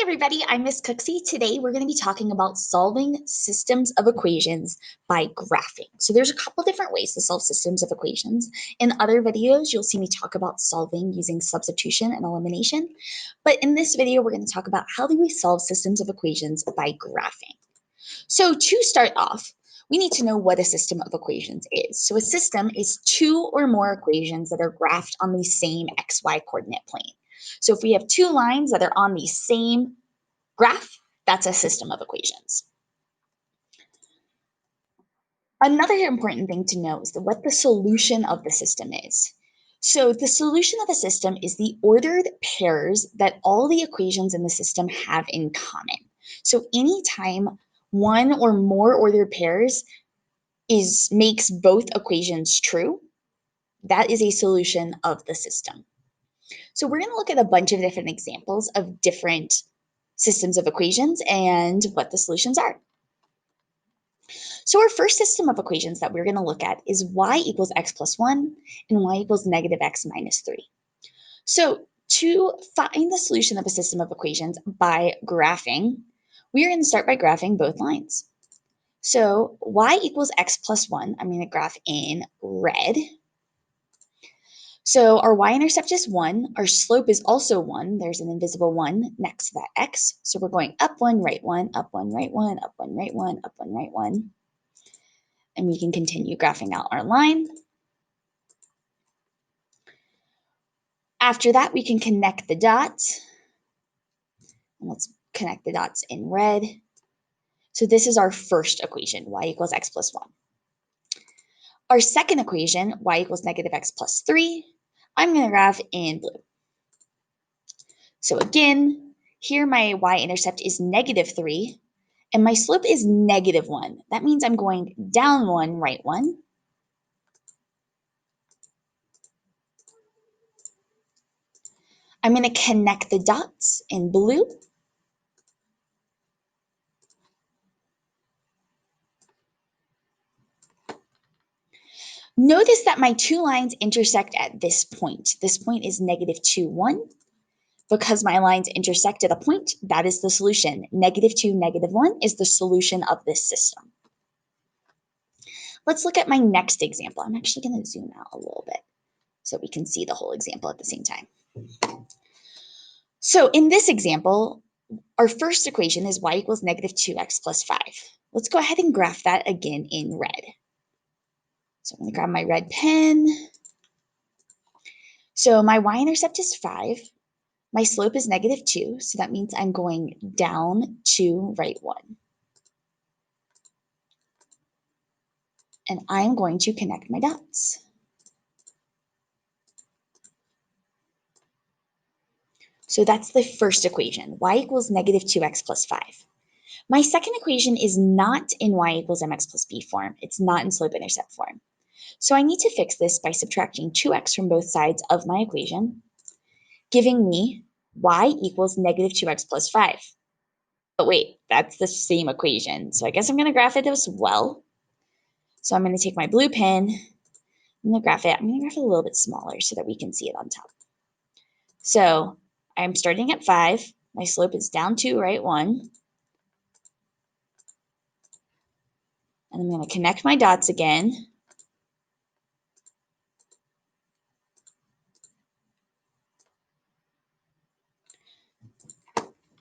everybody, I'm Miss Cooksey. Today we're going to be talking about solving systems of equations by graphing. So there's a couple different ways to solve systems of equations. In other videos, you'll see me talk about solving using substitution and elimination. But in this video, we're going to talk about how do we solve systems of equations by graphing. So to start off, we need to know what a system of equations is. So a system is two or more equations that are graphed on the same xy coordinate plane. So if we have two lines that are on the same graph, that's a system of equations. Another important thing to know is what the solution of the system is. So the solution of a system is the ordered pairs that all the equations in the system have in common. So anytime one or more ordered pairs makes both equations true, that is a solution of the system. So we're going to look at a bunch of different examples of different systems of equations and what the solutions are. So our first system of equations that we're going to look at is y equals x plus 1 and y equals negative x minus 3. So to find the solution of a system of equations by graphing, we are going to start by graphing both lines. So y equals x plus 1, I'm going to graph in red. So our y-intercept is 1. Our slope is also 1. There's an invisible 1 next to that x. So we're going up 1, right 1, up 1, right 1, up 1, right 1, up 1, right 1. And we can continue graphing out our line. After that, we can connect the dots. Let's connect the dots in red. So this is our first equation, y equals x plus 1. Our second equation, y equals negative x plus 3, I'm going to graph in blue. So again, here my y-intercept is negative 3, and my slope is negative 1. That means I'm going down 1, right 1. I'm going to connect the dots in blue. Notice that my two lines intersect at this point. This point is negative 2, 1. Because my lines intersect at a point, that is the solution. Negative 2, negative 1 is the solution of this system. Let's look at my next example. I'm actually going to zoom out a little bit so we can see the whole example at the same time. So in this example, our first equation is y equals negative 2x plus 5. Let's go ahead and graph that again in red. So I'm going to grab my red pen. So my y-intercept is 5. My slope is negative 2, so that means I'm going down 2, right 1. And I'm going to connect my dots. So that's the first equation, y equals negative 2x plus 5. My second equation is not in y equals mx plus b form. It's not in slope-intercept form. So I need to fix this by subtracting 2x from both sides of my equation, giving me y equals negative 2x plus 5. But wait, that's the same equation. So I guess I'm going to graph it as well. So I'm going to take my blue pen. I'm going to graph it. I'm going to graph it a little bit smaller so that we can see it on top. So I'm starting at 5. My slope is down 2, right 1. And I'm going to connect my dots again.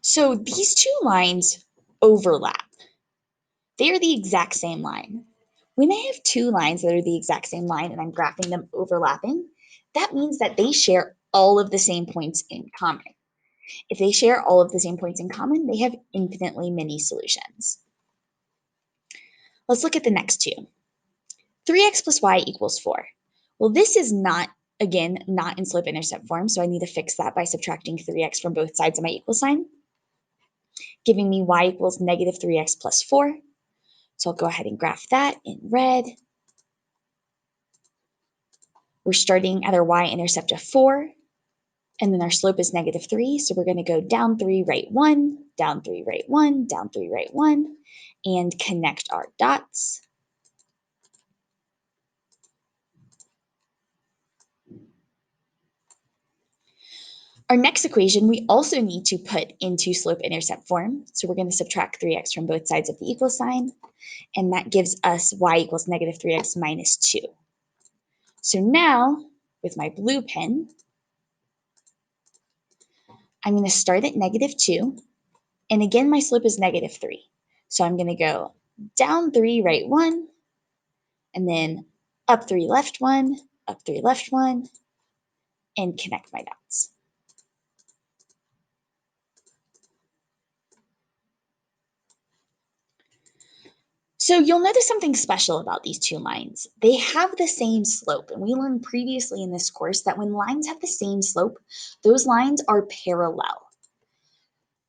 So these two lines overlap. They are the exact same line. When I have two lines that are the exact same line and I'm graphing them overlapping, that means that they share all of the same points in common. If they share all of the same points in common, they have infinitely many solutions. Let's look at the next two. 3x plus y equals 4. Well, this is not, again, not in slope-intercept form, so I need to fix that by subtracting 3x from both sides of my equal sign, giving me y equals negative 3x plus 4. So I'll go ahead and graph that in red. We're starting at our y-intercept of 4, and then our slope is negative 3, so we're going to go down 3, right 1, down 3, right 1, down 3, right 1, and connect our dots. Our next equation, we also need to put into slope-intercept form. So we're going to subtract 3x from both sides of the equal sign, and that gives us y equals negative 3x minus 2. So now, with my blue pen, I'm going to start at negative 2, and again, my slope is negative 3. So I'm going to go down 3, right 1, and then up 3, left 1, up 3, left 1, and connect my dots. So you'll notice something special about these two lines. They have the same slope, and we learned previously in this course that when lines have the same slope, those lines are parallel.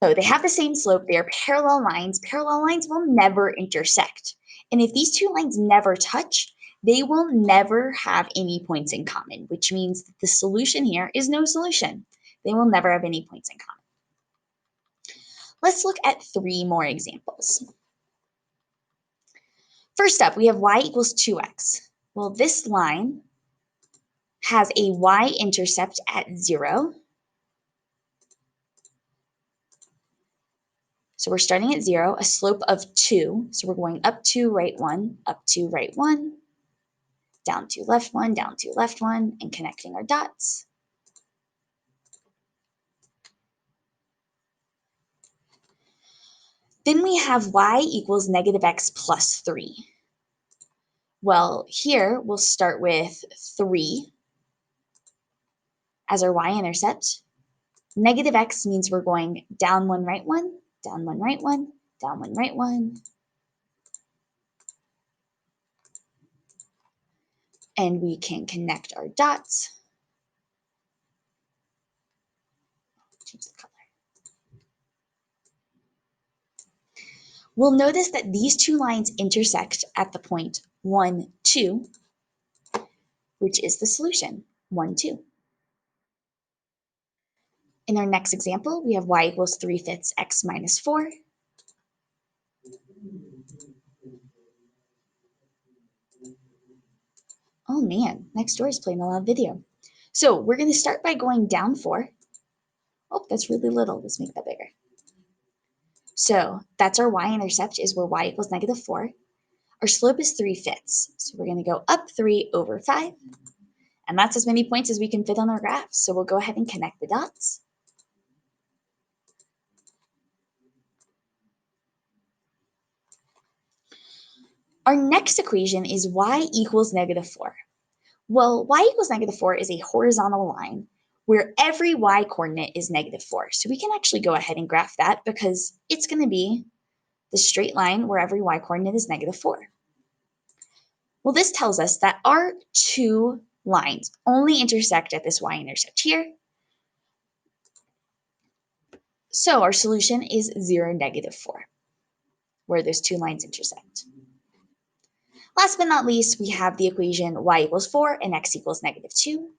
So they have the same slope, they are parallel lines. Parallel lines will never intersect. And if these two lines never touch, they will never have any points in common, which means that the solution here is no solution. They will never have any points in common. Let's look at 3 more examples. First up, we have y equals 2x. Well, this line has a y-intercept at 0. So we're starting at 0, a slope of 2. So we're going up 2, right 1, up 2, right 1, down 2, left 1, down 2, left 1, and connecting our dots. Then we have y equals negative x plus 3. Well, here we'll start with 3 as our y-intercept. Negative x means we're going down 1, right 1, down 1, right 1, down 1, right 1. And we can connect our dots. Change the color. We'll notice that these two lines intersect at the point 1, 2, which is the solution, 1, 2. In our next example, we have y equals 3/5 x minus 4. Oh man, next door is playing a loud video. So we're going to start by going down 4. Oh, that's really little. Let's make that bigger. So that's our y-intercept is where y equals negative 4. Our slope is 3/5. So we're going to go up 3 over 5. And that's as many points as we can fit on our graph. So we'll go ahead and connect the dots. Our next equation is y equals negative 4. Well, y equals negative 4 is a horizontal line where every y coordinate is negative 4. So we can actually go ahead and graph that because it's going to be the straight line where every y coordinate is negative 4. Well, this tells us that our two lines only intersect at this y-intercept here. So our solution is 0, negative 4, where those two lines intersect. Last but not least, we have the equation y equals 4 and x equals negative 2.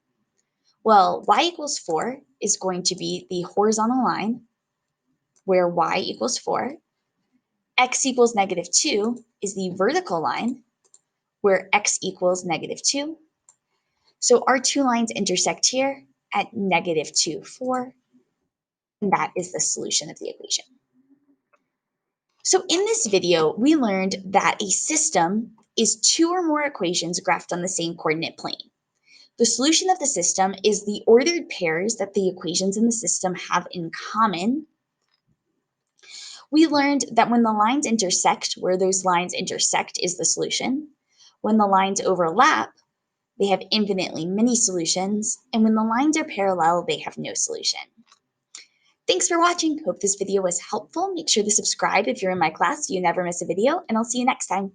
Well, y equals 4 is going to be the horizontal line where y equals 4. X equals negative 2 is the vertical line where x equals negative 2. So our two lines intersect here at negative 2, 4, and that is the solution of the equation. So in this video, we learned that a system is 2 or more equations graphed on the same coordinate plane. The solution of the system is the ordered pairs that the equations in the system have in common. We learned that when the lines intersect, where those lines intersect is the solution. When the lines overlap, they have infinitely many solutions. And when the lines are parallel, they have no solution. Thanks for watching. Hope this video was helpful. Make sure to subscribe if you're in my class so you never miss a video, and I'll see you next time.